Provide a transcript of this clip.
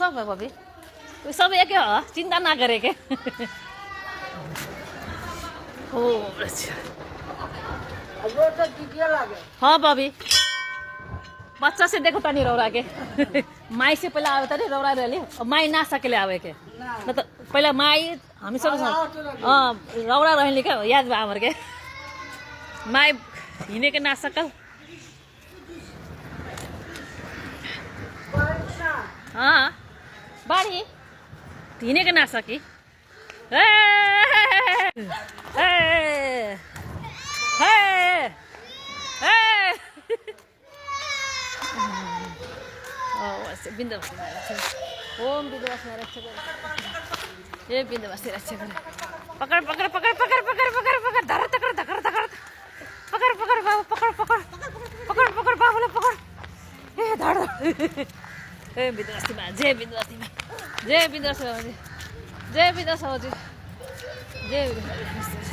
सब है भाभी सब एक हो चिंता ना करे के ओ अच्छा हाँ भाभी बच्चा से देखो तनी रौरा के माई से पहले आवे तनी रौरा रहली माई ना सकेले आवे के न तो पहले माई हामी सब रौरा रहली क्या याद बा हमर के माई हिँडे के ना सकल हाँ बाड़ी हिँडे के ना सकी ओम विंध्यवासिनी रक्षक ये विंध्यवासिनी रक्षक पकड़ पकड़ पकड़ पकड़ पकड़ पकड़ पकड़ धर तकड़ धकर धकर पकड़ पकड़ बाबू पकड़ पकड़ पकड़ पकड़ बाबू पकड़ ए धर ए विंध्यवासिनी माँ जय विंध्यवासिनी माँ जय विंध्यवासिनी जय विंध्यवासिनी जय विंध्यवासिनी